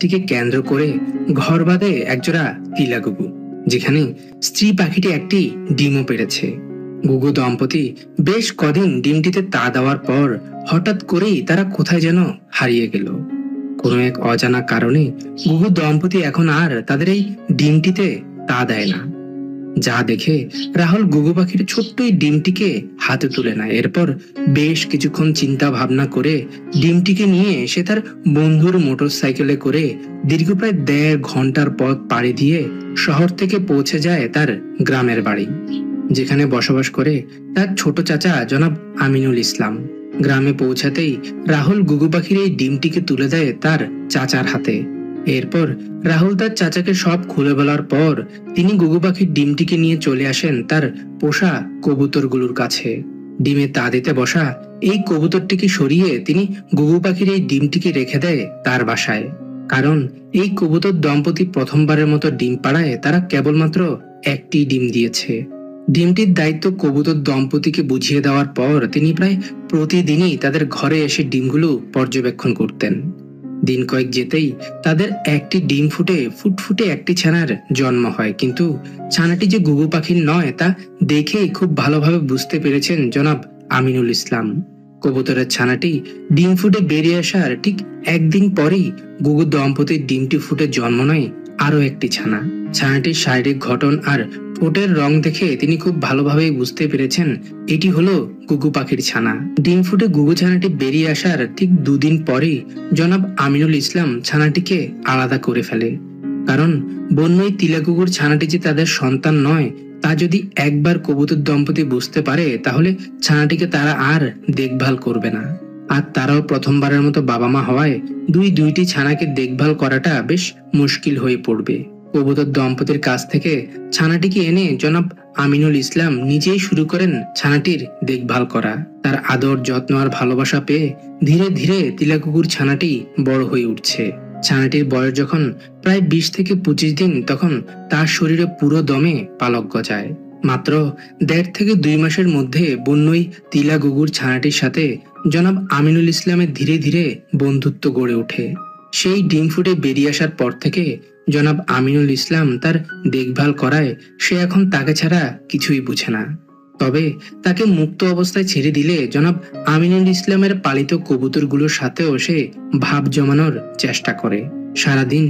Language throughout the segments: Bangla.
গাছটিকে কেন্দ্র করে ঘর বাঁধে একজোড়া তিলা গুগু, যেখানে স্ত্রী পাখিটি একটি ডিমও পেড়েছে। গুগু দম্পতি বেশ কদিন ডিমটিতে তা দেওয়ার পর হঠাৎ করেই তারা কোথায় যেন হারিয়ে গেল। কোনো এক অজানা কারণে গুগু দম্পতি এখন আর তাদের এই ডিমটিতে তা দেয় না। যা দেখে রাহুল গুগু পাখির ছোট্ট এই ডিমটিকে হাতে তুলে নেয়। এরপর বেশ কিছুক্ষণ চিন্তা ভাবনা করে ডিমটিকে নিয়ে সে তার বন্ধুর মোটর সাইকেলে করে দীর্ঘ প্রায় 1.5 ঘন্টার পথ পাড়ি দিয়ে শহর থেকে পৌঁছে যায় তার গ্রামের বাড়ি, যেখানে বসবাস করে তার ছোট চাচা জনাব আমিনুল ইসলাম। গ্রামে পৌঁছাতেই রাহুল গুগু পাখির এই ডিমটিকে তুলে দেয় তার চাচার হাতে। এরপর রাহুল তার চাচাকে সব খুলে বলার পর তিনি গুগু পাখির ডিমটিকে নিয়ে চলে আসেন তার পোষা কবুতরগুলোর কাছে। ডিমে তা দিতে বসা এই কবুতরটিকে সরিয়ে তিনি গুগু পাখির এই ডিমটিকে রেখে দেয় তার বাসায়, কারণ এই কবুতর দম্পতি প্রথমবারের মতো ডিম পাড়ায় তারা কেবলমাত্র একটি ডিম দিয়েছে। ডিমটির দায়িত্ব কবুতর দম্পতিকে বুঝিয়ে দেওয়ার পর তিনি প্রায় প্রতিদিনই তাদের ঘরে এসে ডিমগুলো পর্যবেক্ষণ করতেন। দিন কয়েক যেতেই তাদের একটি ডিম ফুটফুটে একটি ছানার জন্ম হয়, কিন্তু ছানাটি যে গুগু পাখির নয় তা দেখেই খুব ভালোভাবে বুঝতে পেরেছেন জনাব আমিনুল ইসলাম। কবুতরের ছানাটি ডিম ফুটে বেরিয়ে আসার ঠিক একদিন পরেই গুগু দম্পতির ডিমটি ফুটে জন্ম নেয় আরো একটি ছানা। ছানাটির শারীরিক গঠন আর ঠোঁটের রং দেখে তিনি খুব ভালোভাবেই বুঝতে পেরেছেন এটি হলো গুগু পাখির ছানা। ডিম ফুটে গুগু ছানাটি বেরিয়ে আসার ঠিক 2 দিন পরেই জনাব আমিনুল ইসলাম ছানাটিকে আলাদা করে ফেলে, কারণ বন্যই তিলা গুগুর ছানাটি যে তাদের সন্তান নয় তা যদি একবার কবুতর দম্পতি বুঝতে পারে তাহলে ছানাটিকে তারা আর দেখভাল করবে না। আর তারাও প্রথমবারের মতো বাবা মা হওয়ায় দুইটি ছানাকে দেখভাল করাটা বেশ মুশকিল হয়ে পড়বে। কবুতর দম্পতির কাছ থেকে ছানাটিকে এনে জনাব আমিনুল ইসলাম নিজেই শুরু করেন ছানাটির দেখভাল করা। তার আদর যত্ন আর ভালোবাসা পেয়ে ধীরে ধীরে তিলা কুকুর ছানাটি বড় হয়ে উঠছে। ছানাটির বয়স যখন প্রায় 20 থেকে 25 দিন, তখন তার শরীরে পুরো দমে পালক গজায়। মাত্র 1.5 থেকে 2 মাসের মধ্যে বন্যই তিলা গুগুর ছানাটির সাথে জনাব আমিনুল ইসলামের ধীরে ধীরে বন্ধুত্ব গড়ে ওঠে। সেই ডিম ফুটে বেরিয়ে আসার পর থেকে জনাব আমিনুল ইসলাম তার দেখভাল করায় সে এখন তাকে ছাড়া কিছুই বুঝে না। তবে তাকে মুক্ত অবস্থায় ছেড়ে দিলে জনাব আমিনুল ইসলামের পালিত কবুতরগুলোর সাথেও সে ভাব জমানোর চেষ্টা করে। সারাদিন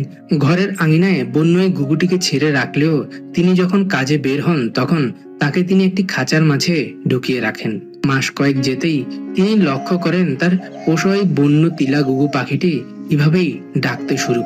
ঘরের আঙিনায় বন্যই গুগুটিকে ছেড়ে রাখলেও তিনি যখন কাজে বের হন তখন তাকে তিনি একটি খাঁচার মাঝে ঢুকিয়ে রাখেন। মাস কয়েক যেতেই তিনি লক্ষ্য করেন তার পোষা বন্য তিলা গুগু পাখিটি এভাবেই ডাকতে শুরু